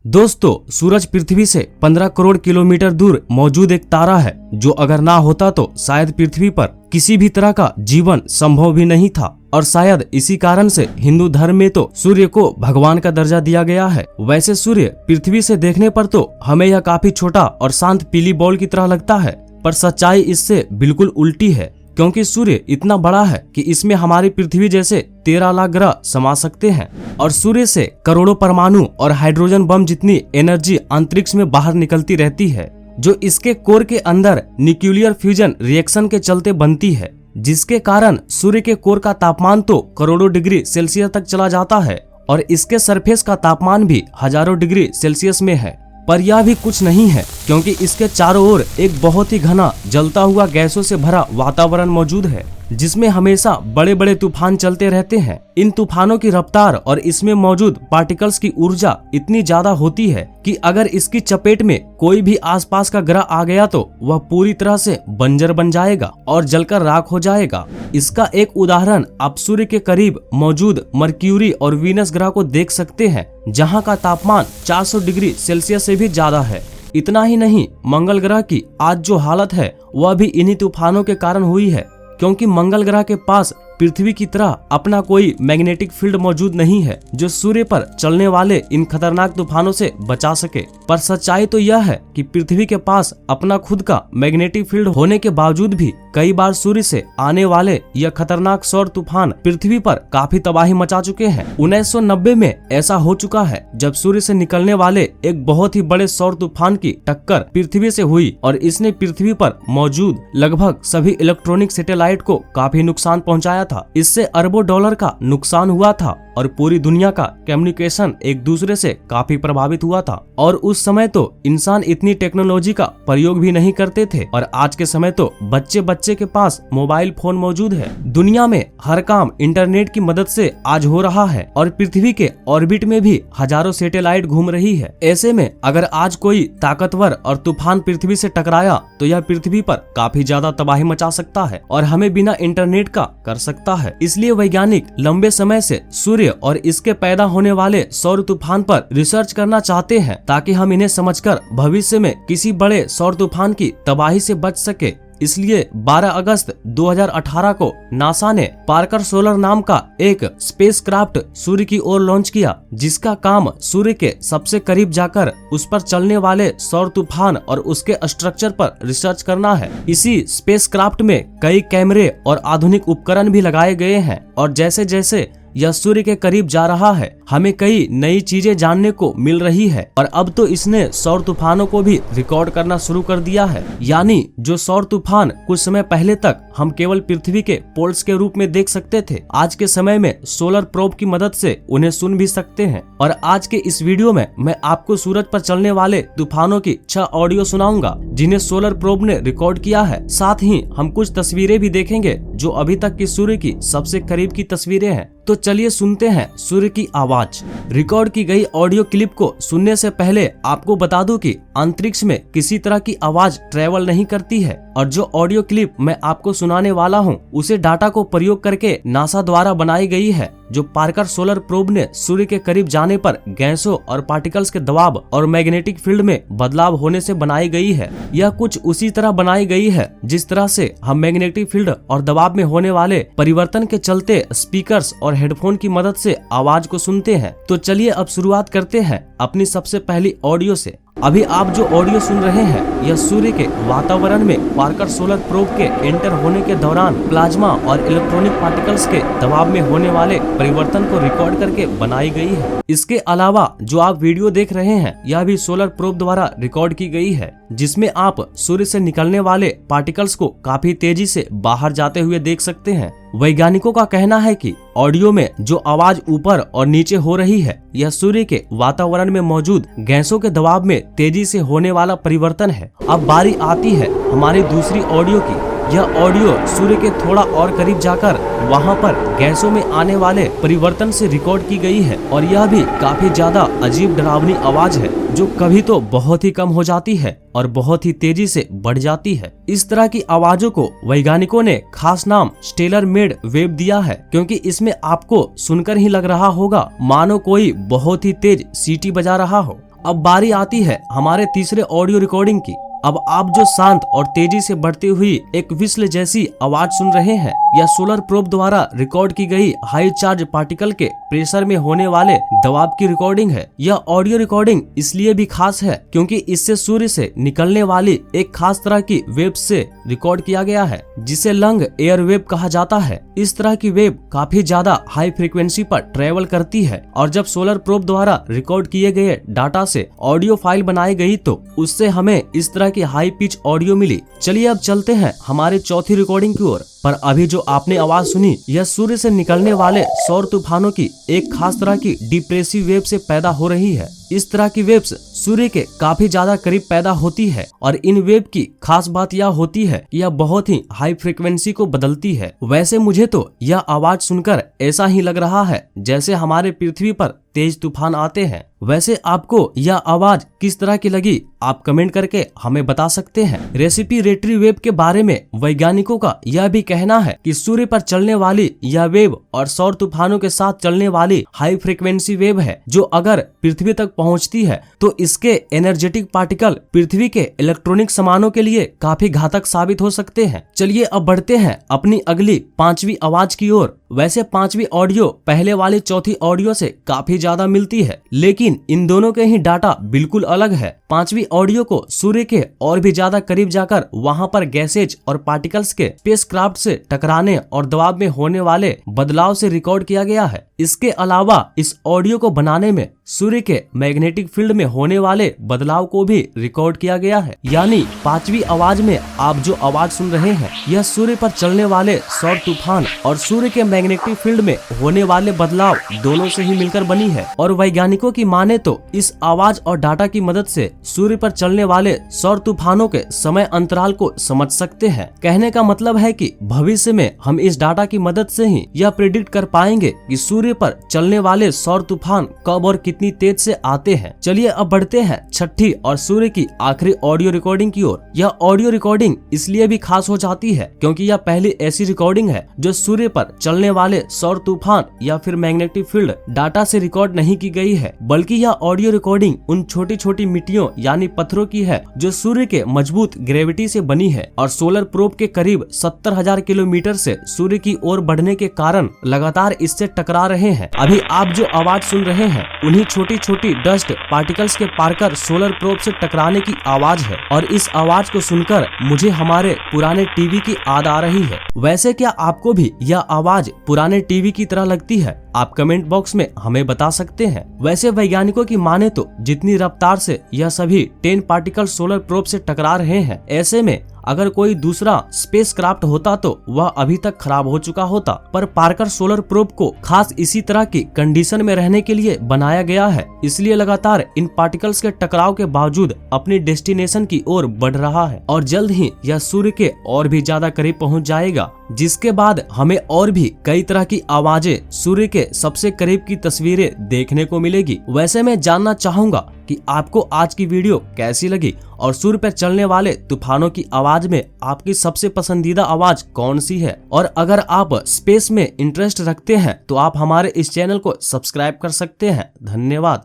दोस्तों, सूरज पृथ्वी से 15 करोड़ किलोमीटर दूर मौजूद एक तारा है जो अगर ना होता तो शायद पृथ्वी पर किसी भी तरह का जीवन संभव भी नहीं था। और शायद इसी कारण से हिंदू धर्म में तो सूर्य को भगवान का दर्जा दिया गया है। वैसे सूर्य पृथ्वी से देखने पर तो हमें यह काफी छोटा और शांत पीली बॉल की तरह लगता है, पर सच्चाई इससे बिल्कुल उल्टी है, क्योंकि सूर्य इतना बड़ा है कि इसमें हमारी पृथ्वी जैसे 13 लाख ग्रह समा सकते हैं और सूर्य से करोड़ों परमाणु और हाइड्रोजन बम जितनी एनर्जी अंतरिक्ष में बाहर निकलती रहती है, जो इसके कोर के अंदर न्यूक्लियर फ्यूजन रिएक्शन के चलते बनती है, जिसके कारण सूर्य के कोर का तापमान तो करोड़ों डिग्री सेल्सियस तक चला जाता है और इसके सरफेस का तापमान भी हजारों डिग्री सेल्सियस में है। पर यह भी कुछ नहीं है, क्योंकि इसके चारों ओर एक बहुत ही घना जलता हुआ गैसों से भरा वातावरण मौजूद है, जिसमें हमेशा बड़े बड़े तूफान चलते रहते हैं। इन तूफानों की रफ्तार और इसमें मौजूद पार्टिकल्स की ऊर्जा इतनी ज्यादा होती है कि अगर इसकी चपेट में कोई भी आसपास का ग्रह आ गया तो वह पूरी तरह से बंजर बन जाएगा और जलकर राख हो जाएगा। इसका एक उदाहरण आप सूर्य के करीब मौजूद मर्क्यूरी और वीनस ग्रह को देख सकते हैं, जहाँ का तापमान 400 डिग्री सेल्सियस से भी ज्यादा है। इतना ही नहीं, मंगल ग्रह की आज जो हालत है वह भी इन्हीं तूफानों के कारण हुई है, क्योंकि मंगल ग्रह के पास पृथ्वी की तरह अपना कोई मैग्नेटिक फील्ड मौजूद नहीं है जो सूर्य पर चलने वाले इन खतरनाक तूफानों से बचा सके। पर सच्चाई तो यह है कि पृथ्वी के पास अपना खुद का मैग्नेटिक फील्ड होने के बावजूद भी कई बार सूर्य से आने वाले यह खतरनाक सौर तूफान पृथ्वी पर काफी तबाही मचा चुके हैं। 1990 में ऐसा हो चुका है जब सूर्य से निकलने वाले एक बहुत ही बड़े सौर तूफान की टक्कर पृथ्वी से हुई और इसने पृथ्वी पर मौजूद लगभग सभी इलेक्ट्रॉनिक सैटेलाइट को काफी नुकसान पहुंचाया था। इससे अरबों डॉलर का नुकसान हुआ था और पूरी दुनिया का कम्युनिकेशन एक दूसरे से काफी प्रभावित हुआ था। और उस समय तो इंसान इतनी टेक्नोलॉजी का प्रयोग भी नहीं करते थे, और आज के समय तो बच्चे बच्चे के पास मोबाइल फोन मौजूद है। दुनिया में हर काम इंटरनेट की मदद से आज हो रहा है और पृथ्वी के ऑर्बिट में भी हजारों सैटेलाइट घूम रही है। ऐसे में अगर आज कोई ताकतवर और तूफान पृथ्वी से टकराया तो यह पृथ्वी पर काफी ज्यादा तबाही मचा सकता है और हमें बिना इंटरनेट का कर सकता है। इसलिए वैज्ञानिक लंबे समय से सूर्य और इसके पैदा होने वाले सौर तूफान पर रिसर्च करना चाहते हैं, ताकि हम इन्हें समझकर भविष्य में किसी बड़े सौर तूफान की तबाही से बच सके। इसलिए 12 अगस्त 2018 को नासा ने पार्कर सोलर नाम का एक स्पेसक्राफ्ट सूर्य की ओर लॉन्च किया, जिसका काम सूर्य के सबसे करीब जाकर उस पर चलने वाले सौर तूफान और उसके स्ट्रक्चर पर रिसर्च करना है। इसी स्पेसक्राफ्ट में कई कैमरे और आधुनिक उपकरण भी लगाए गए हैं और जैसे जैसे यह सूर्य के करीब जा रहा है, हमें कई नई चीजें जानने को मिल रही है। और अब तो इसने सौर तूफानों को भी रिकॉर्ड करना शुरू कर दिया है, यानी जो सौर तूफान कुछ समय पहले तक हम केवल पृथ्वी के पोल्स के रूप में देख सकते थे, आज के समय में सोलर प्रोब की मदद से उन्हें सुन भी सकते हैं। और आज के इस वीडियो में मैं आपको सूरज पर चलने वाले तूफानों की 6 ऑडियो सुनाऊंगा, जिन्हें सोलर प्रोब ने रिकॉर्ड किया है। साथ ही हम कुछ तस्वीरें भी देखेंगे जो अभी तक की सूर्य की सबसे करीब की तस्वीरें हैं। तो चलिए सुनते हैं सूर्य की आवाज। रिकॉर्ड की गई ऑडियो क्लिप को सुनने से पहले आपको बता दूं कि अंतरिक्ष में किसी तरह की आवाज ट्रेवल नहीं करती है और जो ऑडियो क्लिप मैं आपको सुनाने वाला हूं उसे डाटा को प्रयोग करके नासा द्वारा बनाई गई है, जो पार्कर सोलर प्रोब ने सूर्य के करीब जाने पर गैसों और पार्टिकल्स के दबाव और मैग्नेटिक फील्ड में बदलाव होने से बनाई गई है। यह कुछ उसी तरह बनाई गई है जिस तरह से हम मैग्नेटिक फील्ड और दबाव में होने वाले परिवर्तन के चलते स्पीकर्स और हेडफोन की मदद से आवाज को सुनते हैं। तो चलिए अब शुरुआत करते हैं अपनी सबसे पहली ऑडियो से। अभी आप जो ऑडियो सुन रहे हैं यह सूर्य के वातावरण में पार्कर सोलर प्रोब के एंटर होने के दौरान प्लाज्मा और इलेक्ट्रॉनिक पार्टिकल्स के दबाव में होने वाले परिवर्तन को रिकॉर्ड करके बनाई गई है। इसके अलावा जो आप वीडियो देख रहे हैं यह भी सोलर प्रोब द्वारा रिकॉर्ड की गई है, जिसमें आप सूर्य से निकलने वाले पार्टिकल्स को काफी तेजी से बाहर जाते हुए देख सकते हैं। वैज्ञानिकों का कहना है कि ऑडियो में जो आवाज ऊपर और नीचे हो रही है यह सूर्य के वातावरण में मौजूद गैसों के दबाव में तेजी से होने वाला परिवर्तन है। अब बारी आती है हमारी दूसरी ऑडियो की। यह ऑडियो सूर्य के थोड़ा और करीब जाकर वहां पर गैसों में आने वाले परिवर्तन से रिकॉर्ड की गई है और यह भी काफी ज्यादा अजीब डरावनी आवाज है, जो कभी तो बहुत ही कम हो जाती है और बहुत ही तेजी से बढ़ जाती है। इस तरह की आवाजों को वैज्ञानिकों ने खास नाम स्टेलर मेड वेव दिया है, क्योंकि इसमें आपको सुनकर ही लग रहा होगा मानो कोई बहुत ही तेज सीटी बजा रहा हो। अब बारी आती है हमारे तीसरे ऑडियो रिकॉर्डिंग की। अब आप जो शांत और तेजी से बढ़ती हुई एक विस्ल जैसी आवाज सुन रहे हैं, यह सोलर प्रोब द्वारा रिकॉर्ड की गई हाई चार्ज पार्टिकल के प्रेशर में होने वाले दबाव की रिकॉर्डिंग है। यह ऑडियो रिकॉर्डिंग इसलिए भी खास है क्योंकि इससे सूर्य से निकलने वाली एक खास तरह की वेव से रिकॉर्ड किया गया है, जिसे लंग एयर वेव कहा जाता है। इस तरह की वेव काफी ज्यादा हाई फ्रीक्वेंसी पर ट्रेवल करती है और जब सोलर प्रोब द्वारा रिकॉर्ड किए गए डाटा से ऑडियो फाइल बनाई गई तो उससे हमें इस तरह की हाई पिच ऑडियो मिली। चलिए अब चलते हैं हमारे चौथी रिकॉर्डिंग की ओर। पर अभी जो आपने आवाज सुनी, यह सूर्य से निकलने वाले सौर तूफानों की एक खास तरह की डिप्रेसिव वेव से पैदा हो रही है। इस तरह की वेव्स सूर्य के काफी ज्यादा करीब पैदा होती है और इन वेव की खास बात यह होती है कि यह बहुत ही हाई फ्रीक्वेंसी को बदलती है। वैसे मुझे तो यह आवाज सुनकर ऐसा ही लग रहा है जैसे हमारे पृथ्वी पर तेज तूफान आते हैं। वैसे आपको यह आवाज किस तरह की लगी, आप कमेंट करके हमें बता सकते हैं। रेसिपिरेटरी वेव के बारे में वैज्ञानिकों का यह भी कहना है कि सूर्य पर चलने वाली यह वेव और सौर तूफानों के साथ चलने वाली हाई फ्रीक्वेंसी वेव है, जो अगर पृथ्वी तक पहुंचती है तो इसके एनर्जेटिक पार्टिकल पृथ्वी के इलेक्ट्रॉनिक सामानों के लिए काफी घातक साबित हो सकते हैं। चलिए अब बढ़ते हैं अपनी अगली पांचवी आवाज की ओर। वैसे पांचवी ऑडियो पहले वाली चौथी ऑडियो से काफी ज्यादा मिलती है, लेकिन इन दोनों के ही डाटा बिल्कुल अलग है। पांचवी ऑडियो को सूर्य के और भी ज्यादा करीब जाकर वहां पर गैसेज और पार्टिकल्स के स्पेसक्राफ्ट से टकराने और दबाव में होने वाले बदलाव से रिकॉर्ड किया गया है। इसके अलावा इस ऑडियो को बनाने में सूर्य के मैग्नेटिक फील्ड में होने वाले बदलाव को भी रिकॉर्ड किया गया है। यानी पांचवी आवाज में आप जो आवाज सुन रहे हैं, यह सूर्य पर चलने वाले सौर तूफान और सूर्य के मैग्नेटिक फील्ड में होने वाले बदलाव दोनों से ही मिलकर बनी है। और वैज्ञानिकों की माने तो इस आवाज और डाटा की मदद से सूर्य पर चलने वाले सौर तूफानों के समय अंतराल को समझ सकते हैं। कहने का मतलब है कि भविष्य में हम इस डाटा की मदद से ही यह प्रेडिक्ट कर पाएंगे कि सूर्य पर चलने वाले सौर तूफान कब और कितनी तेज से आते हैं। चलिए अब बढ़ते हैं छठी और सूर्य की आखिरी ऑडियो रिकॉर्डिंग की ओर। यह ऑडियो रिकॉर्डिंग इसलिए भी खास हो जाती है क्योंकि यह पहली ऐसी रिकॉर्डिंग है जो सूर्य पर चलने वाले सौर तूफान या फिर मैग्नेटिक फील्ड डाटा से रिकॉर्ड नहीं की गई है, बल्कि यह ऑडियो रिकॉर्डिंग उन छोटी छोटी मिट्टियों यानी पत्थरों की है जो सूर्य के मजबूत ग्रेविटी से बनी है और सोलर प्रोब के करीब 70,000 किलोमीटर से सूर्य की ओर बढ़ने के कारण लगातार इससे टकरा रहे हैं। अभी आप जो आवाज सुन रहे हैं उन्हीं छोटी छोटी डस्ट पार्टिकल्स के पारकर सोलर प्रोब से टकराने की आवाज है और इस आवाज को सुनकर मुझे हमारे पुराने टीवी की याद आ रही है। वैसे क्या आपको भी यह आवाज पुराने टीवी की तरह लगती है? आप कमेंट बॉक्स में हमें बता सकते हैं। वैसे वैज्ञानिकों की माने तो जितनी रफ्तार से यह सभी 10 पार्टिकल सोलर प्रोब से टकरा रहे हैं, ऐसे में अगर कोई दूसरा स्पेसक्राफ्ट होता तो वह अभी तक खराब हो चुका होता। पर पार्कर सोलर प्रोब को खास इसी तरह की कंडीशन में रहने के लिए बनाया गया है, इसलिए लगातार इन पार्टिकल्स के टकराव के बावजूद अपनी डेस्टिनेशन की ओर बढ़ रहा है और जल्द ही यह सूर्य के और भी ज्यादा करीब पहुंच जाएगा, जिसके बाद हमें और भी कई तरह की आवाजें सूर्य के सबसे करीब की तस्वीरें देखने को मिलेगी। वैसे मैं जानना चाहूंगा कि आपको आज की वीडियो कैसी लगी और सूर्य पर चलने वाले तूफानों की आवाज में आपकी सबसे पसंदीदा आवाज कौन सी है। और अगर आप स्पेस में इंटरेस्ट रखते हैं तो आप हमारे इस चैनल को सब्सक्राइब कर सकते हैं। धन्यवाद।